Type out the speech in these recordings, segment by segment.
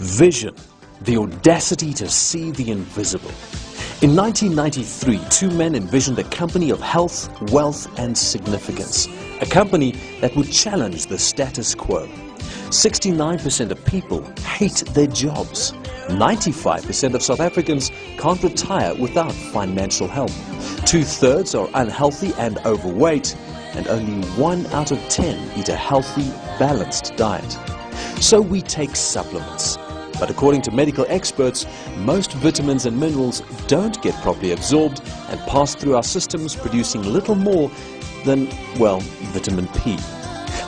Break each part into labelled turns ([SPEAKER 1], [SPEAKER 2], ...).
[SPEAKER 1] Vision, the audacity to see the invisible. In 1993, two men envisioned a company of health, wealth and significance. A company that would challenge the status quo. 69% of people hate their jobs. 95% of South Africans can't retire without financial help. 2/3 are unhealthy and overweight, and only 1 out of 10 eat a healthy, balanced diet. So we take supplements. But according to medical experts, most vitamins and minerals don't get properly absorbed and pass through our systems, producing little more than, well, vitamin P.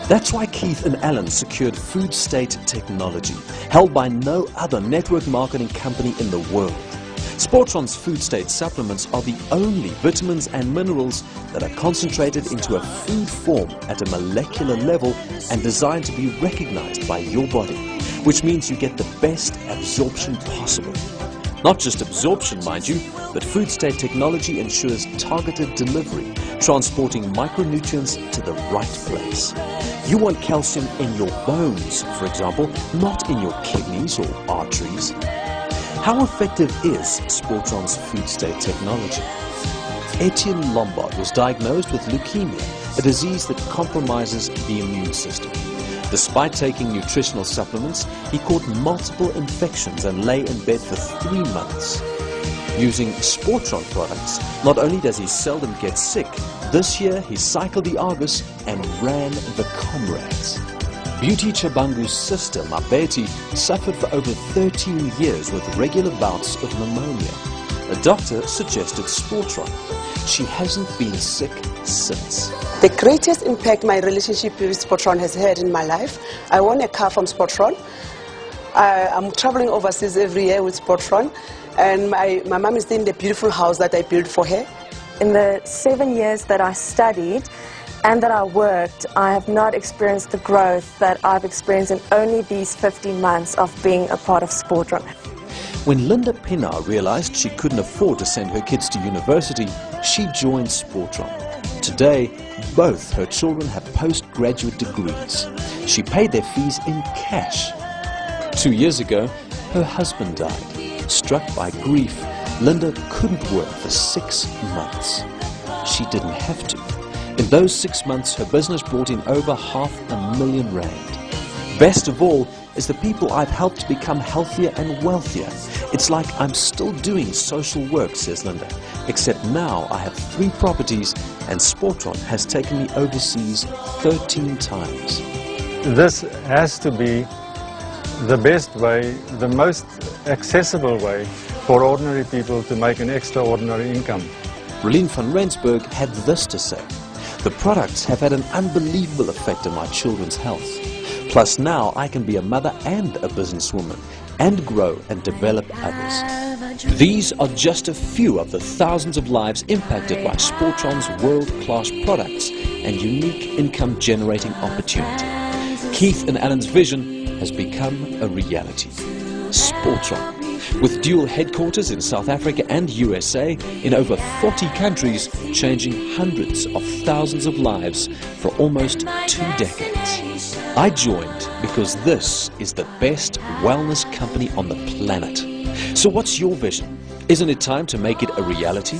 [SPEAKER 1] That's why Keith and Alan secured Food State Technology, held by no other network marketing company in the world. Sportron's Food State supplements are the only vitamins and minerals that are concentrated into a food form at a molecular level and designed to be recognized by your body, which means you get the best absorption possible. Not just absorption, mind you, but Food State Technology ensures targeted delivery, transporting micronutrients to the right place. You want calcium in your bones, for example, not in your kidneys or arteries. How effective is Sportron's Food State Technology? Etienne Lombard was diagnosed with leukemia, a disease that compromises the immune system. Despite taking nutritional supplements, he caught multiple infections and lay in bed for 3 months. Using Sportron products, not only does he seldom get sick, this year he cycled the Argus and ran the Comrades. Beauty Chabangu's sister, Mabeti, suffered for over 13 years with regular bouts of pneumonia. A doctor suggested Sportron. She hasn't been sick since.
[SPEAKER 2] The greatest impact my relationship with Sportron has had in my life, I won a car from Sportron. I'm traveling overseas every year with Sportron, and my mom is in the beautiful house that I built for her.
[SPEAKER 3] In the 7 years that I studied and that I worked, I have not experienced the growth that I've experienced in only these 15 months of being a part of Sportron.
[SPEAKER 1] When Linda Pienaar realized she couldn't afford to send her kids to university, she joined Sportron. Today, both her children have postgraduate degrees. She paid their fees in cash. 2 years ago, her husband died. Struck by grief, Linda couldn't work for 6 months. She didn't have to. In those 6 months, her business brought in over R500,000. Best of all is the people I've helped become healthier and wealthier. It's like I'm still doing social work, says Linda, except now I have 3 properties and Sportron has taken me overseas 13 times.
[SPEAKER 4] This has to be the best way, the most accessible way for ordinary people to make an extraordinary income.
[SPEAKER 1] Relien van Rensburg had this to say: "The products have had an unbelievable effect on my children's health. Plus now I can be a mother and a businesswoman and grow and develop others." These are just a few of the thousands of lives impacted by Sportron's world-class products and unique income-generating opportunity. Keith and Alan's vision has become a reality. Sportron, with dual headquarters in South Africa and USA, in over 40 countries, changing hundreds of thousands of lives for almost 2 decades. I joined because this is the best wellness company on the planet. So what's your vision? Isn't it time to make it a reality?